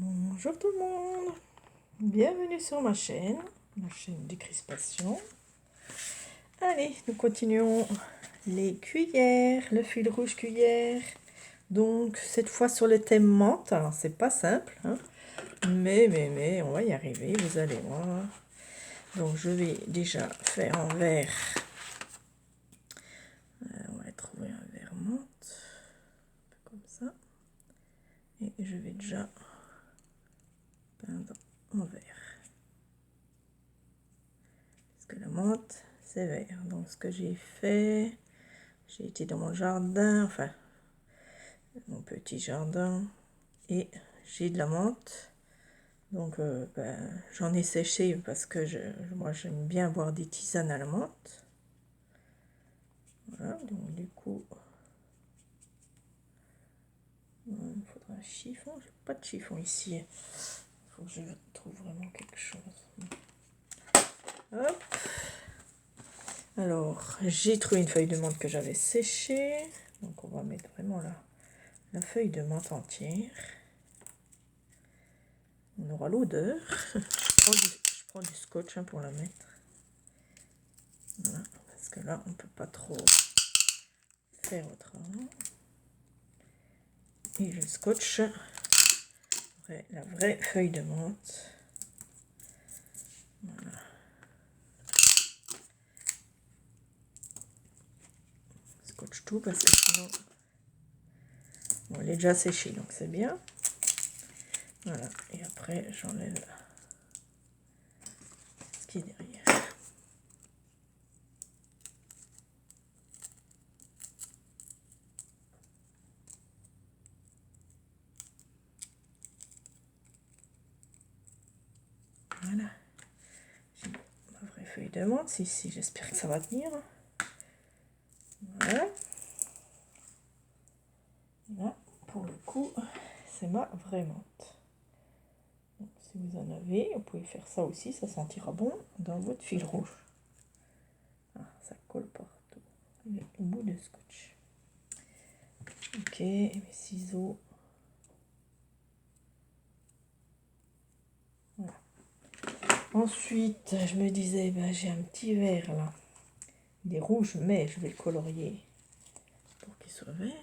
Bonjour tout le monde, bienvenue sur ma chaîne Décrispation. Allez, nous continuons les cuillères, le fil rouge cuillère. Donc cette fois sur le thème menthe, alors c'est pas simple, hein, mais on va y arriver, vous allez voir. Donc je vais déjà faire en verre, on va trouver un verre menthe, comme ça. Et je vais déjà peindre en vert. Que la menthe c'est vert. Donc ce que j'ai fait, j'ai été dans mon jardin, enfin mon petit jardin, et j'ai de la menthe. Donc j'en ai séché parce que moi j'aime bien boire des tisanes à la menthe. Voilà, donc du coup il me faudra un chiffon. J'ai pas de chiffon ici, il faut que je trouve vraiment quelque chose. Hop. Alors j'ai trouvé une feuille de menthe que j'avais séchée, donc on va mettre vraiment la feuille de menthe entière. On aura l'odeur. Je prends du scotch pour la mettre. Voilà, parce que là, on ne peut pas trop faire autrement. Et je scotche la vraie feuille de menthe. Voilà. Je scotche tout parce que sinon... Bon, elle est déjà séchée, donc c'est bien. Voilà, et après, j'enlève ce qui est derrière. Voilà. J'ai ma vraie feuille de menthe ici, j'espère que ça va tenir. Voilà. Là, pour le coup, c'est ma vraie menthe. Donc, si vous en avez, vous pouvez faire ça aussi, ça sentira bon dans votre fil rouge. Ah, ça colle partout. Avec le bout de scotch. Ok, et mes ciseaux. Voilà. Ensuite, je me disais, ben, j'ai un petit vert là. Il est rouge, mais je vais le colorier pour qu'il soit vert.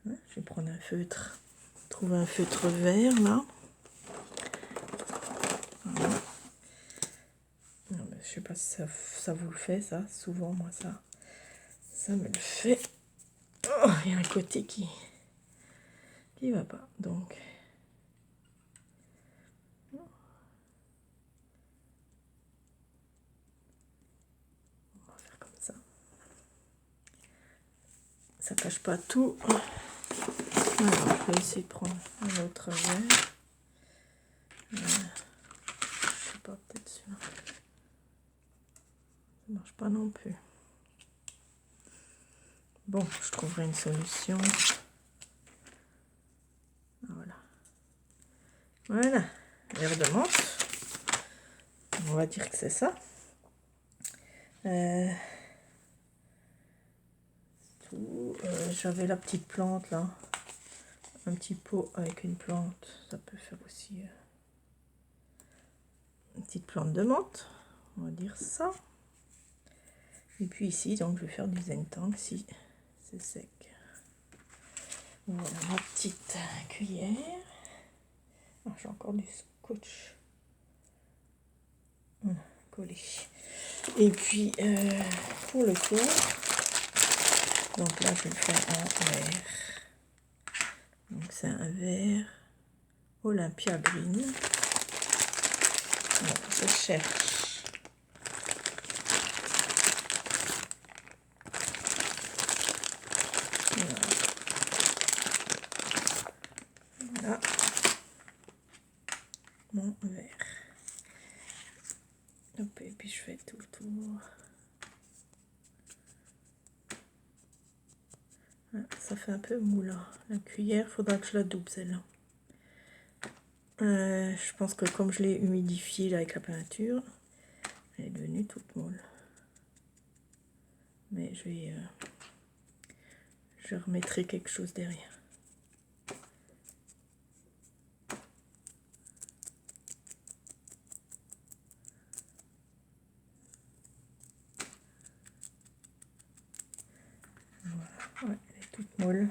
Hein, je vais prendre un feutre. Trouver un feutre vert là. Voilà. Non, mais je sais pas si ça vous le fait, ça. Souvent, moi, ça me le fait. Oh, il y a un côté qui va pas. Donc, on va faire comme ça. Ça cache pas tout. Alors, je vais essayer de prendre un autre verre. Je sais pas, peut-être celui-là. Ça marche pas non plus. Bon, je trouverai une solution. Voilà. Voilà. Verre de menthe. On va dire que c'est ça. J'avais la petite plante là. Un petit pot avec une plante. Ça peut faire aussi une petite plante de menthe. On va dire ça. Et puis ici, donc je vais faire du zinc-tang si c'est sec. Voilà ma petite cuillère. Ah, j'ai encore du scotch. Voilà, collé. Et puis pour le tour, donc là je vais le faire en vert. Donc c'est un vert Olympia Green. Alors, je cherche. Voilà. Mon vert. Hop, et puis je fais tout le tour. Voilà, ça fait un peu mou là. La cuillère, faudra que je la double celle-là. Je pense que comme je l'ai humidifiée là, avec la peinture, elle est devenue toute molle. Mais je remettrai quelque chose derrière. moule.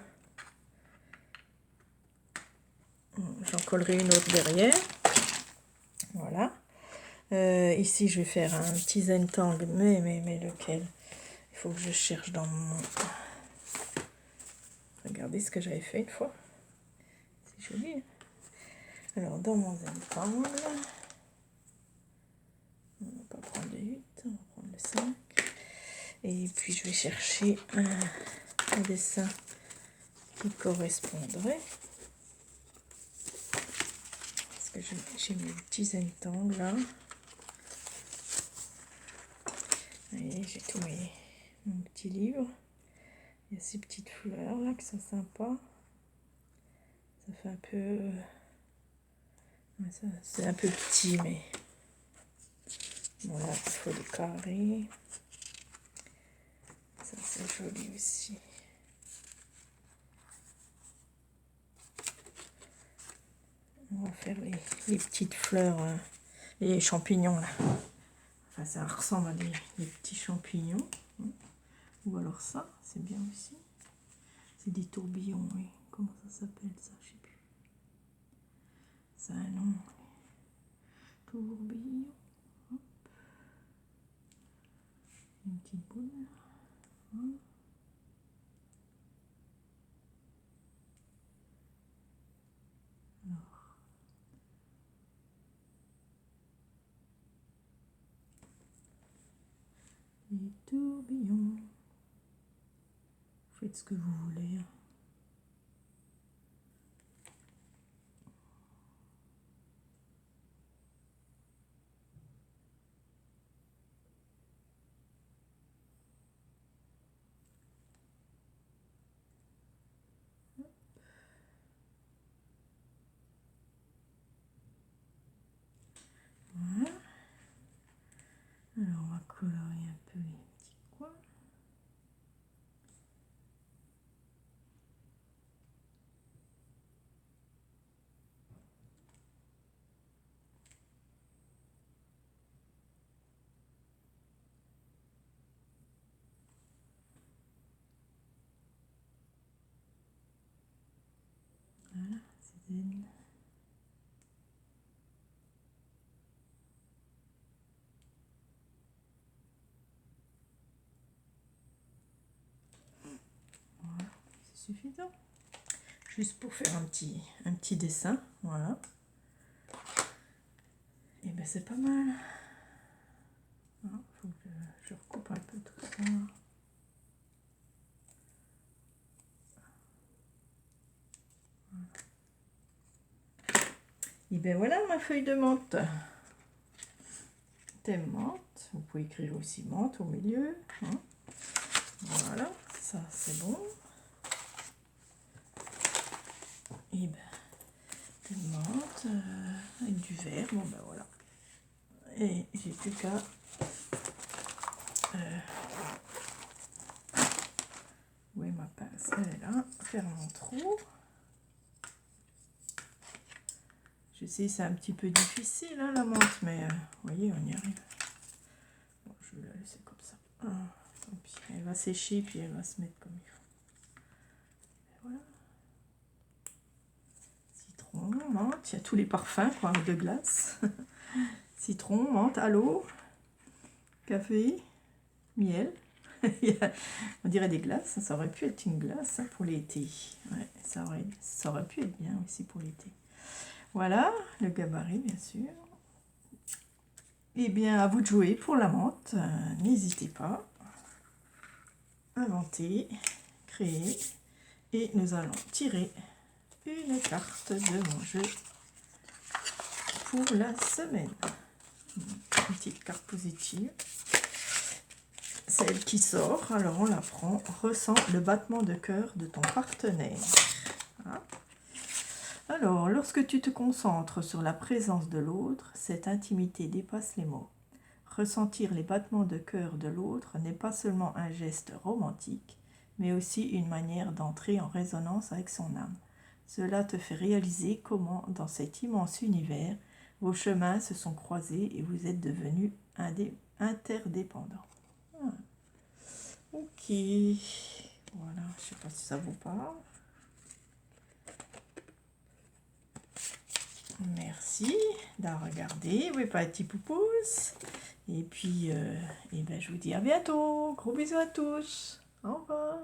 J'en collerai une autre derrière. Voilà. Ici, je vais faire un petit zentangle, mais lequel? Il faut que je cherche dans mon... Regardez ce que j'avais fait une fois. C'est joli. Hein. Alors, dans mon zentangle, on va pas prendre le 8, on va prendre le 5. Et puis, je vais chercher un dessin qui correspondrait. Parce que j'ai mes petits zentangle là. Voyez, j'ai tout mon petit livre. Il y a ces petites fleurs là qui sont sympas. Ça fait un peu... c'est un peu petit, mais... Voilà, il faut des carrés. Ça, c'est joli aussi. On va faire les petites fleurs, les champignons là. Enfin, ça ressemble à des petits champignons. Ou alors ça, c'est bien aussi. C'est des tourbillons, oui. Comment ça s'appelle ça? Je sais plus. Ça a un nom. Tourbillon. Hop. Une petite boule. Voilà. Alors. Les tourbillons. Faites ce que vous voulez. Voilà. Alors on va colorier un peu les petits coins. Voilà, c'est zen. Voilà, c'est suffisant. Juste pour faire un petit dessin, voilà. Et ben c'est pas mal. Il faut que je recoupe un peu tout ça. Et ben voilà ma feuille de menthe. Thème menthe. Vous pouvez écrire aussi menthe au milieu. Hein. Voilà, ça c'est bon. Et ben thème menthe avec du vert. Bon ben voilà. Et j'ai plus qu'à où est ma pince? Elle est là. Faire mon trou. Je sais, c'est un petit peu difficile hein, la menthe, mais vous voyez, on y arrive. Bon, je vais la laisser comme ça. Tant pis. Elle va sécher, puis elle va se mettre comme il faut. Et voilà. Citron, menthe, il y a tous les parfums quoi, de glace. Citron, menthe, à l'eau, café, miel. On dirait des glaces, ça aurait pu être une glace hein, pour l'été. Ouais, ça aurait pu être bien aussi pour l'été. Voilà, le gabarit bien sûr. Eh bien, à vous de jouer pour la menthe. N'hésitez pas. Inventer, créer. Et nous allons tirer une carte de mon jeu pour la semaine. Une petite carte positive. Celle qui sort, alors on la prend. Ressens le battement de cœur de ton partenaire. Voilà. Alors, lorsque tu te concentres sur la présence de l'autre, cette intimité dépasse les mots. Ressentir les battements de cœur de l'autre n'est pas seulement un geste romantique, mais aussi une manière d'entrer en résonance avec son âme. Cela te fait réaliser comment, dans cet immense univers, vos chemins se sont croisés et vous êtes devenus interdépendants. Ok. Voilà, je sais pas si ça vous parle. Merci d'avoir regardé, oui, petit poupous. Et puis, je vous dis à bientôt. Gros bisous à tous. Au revoir.